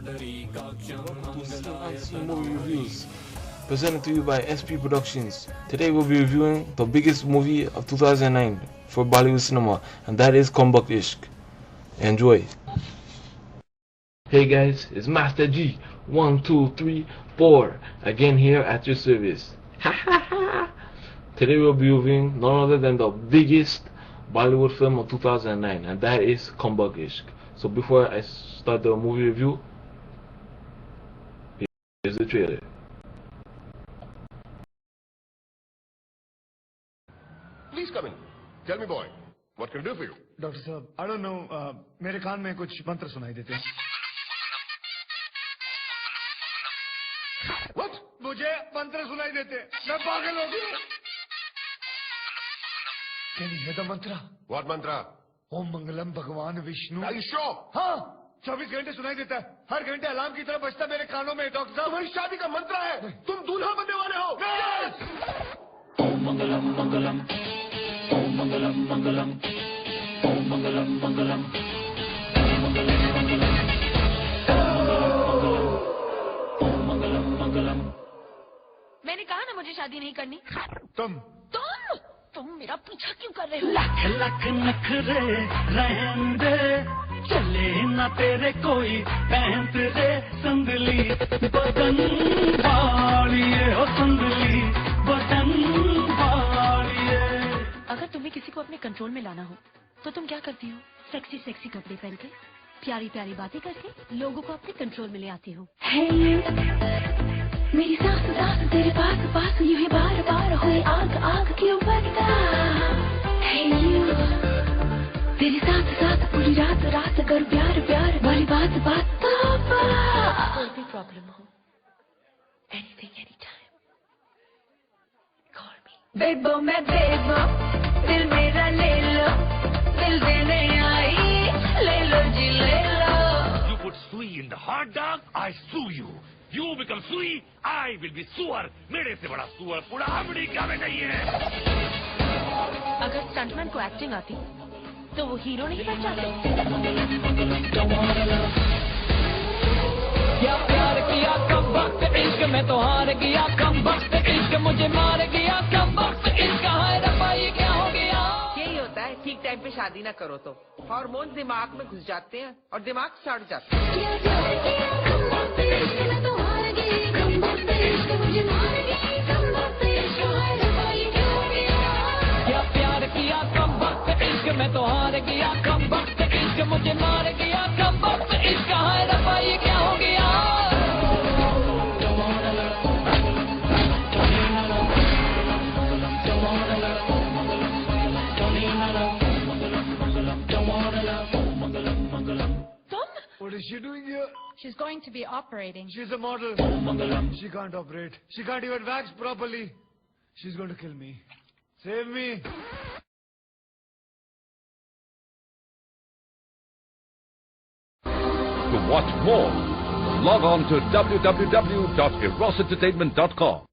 Unseen Movie Reviews, presented to you by SP Productions. Today we'll be reviewing the biggest movie of 2009 for Bollywood cinema, and that is Kumbhak Ishq. Enjoy. Hey guys, it's Master G 1, 2, 3, 4 again here at your service. Today we'll be reviewing none other than the biggest Bollywood film of 2009, and that is Kumbhak Ishq. So before I start the movie review, here's the trailer. Please come in. Tell me, boy, what can I do for you? Doctor Sahab, I don't know. मेरे कान में कुछ मंत्र सुनाई देते हैं. What? मुझे मंत्र सुनाई देते. मैं पागल हो गया. Can you hear the mantra? What mantra? ओम मंगलम भगवान विष्णु. Are you sure? हाँ, 24 घंटे सुनाई देता है. हर घंटे अलार्म की तरह बजता मेरे कानों में. डॉक्टर साहब, तुम्हारी शादी का मंत्र है. तुम दूल्हा बनने वाले हो. Yes! ओम मंगलम मंगलम, ओम मंगलम मंगलम, ओम मंगलम मंगलम, ओम मंगलम मंगलम. मैंने कहा ना मुझे शादी नहीं करनी. तुम मेरा पीछा क्यों कर रहे हो? लख लख नखरे रहन दे, चले ना तेरे कोई पैंत रे. संदली बदन वालिए हो, संदली बदन वालिए. अगर तुम्हें किसी को अपने कंट्रोल में लाना हो तो तुम क्या करती हो? सेक्सी सेक्सी कपड़े पहन के, प्यारी प्यारी बातें करके लोगों को अपने कंट्रोल में ले आती हो. मेरी सांस सांस तेरे पास पास यूं ही बार बार हुई आग आग क्यों बनता है यू. तेरी सांस सांस पूरी रात रात कर प्यार प्यार वाली बात बात तो कोई भी प्रॉब्लम हो, anything any time, call me. Bebo मैं बेबो, दिल मेरा ले लो, दिल देने आई, ले लो जी ले लो. You put sui in the hot dog, I sue you. You become sui, I will be suar. मेरे से बड़ा सुअर पूरा अमेरिका में नहीं है. अगर स्टंटमैन को एक्टिंग आती तो वो हीरो नहीं बन जाते. क्या प्यार किया कम वक्त इश्क में तो हार गया. कम वक्त इश्क मुझे मार गया. कम वक्त इश्क हाय रब्बा ये क्या हो गया. यही होता है, ठीक टाइम पे शादी ना करो तो हार्मोन दिमाग में घुस जाते हैं और दिमाग सड़ जाता है. क्या प्यार किया कम वक्त इश्क में तो हार गया. कम वक्त इश्क मुझे मार गया. कम वक्त इश्क हाय रब्बा ये क्या हो गया. What is she doing here? She's going to be operating. She's a model. She can't operate. She can't even wax properly. She's going to kill me. Save me. To watch more, log on to www.erosentertainment.com.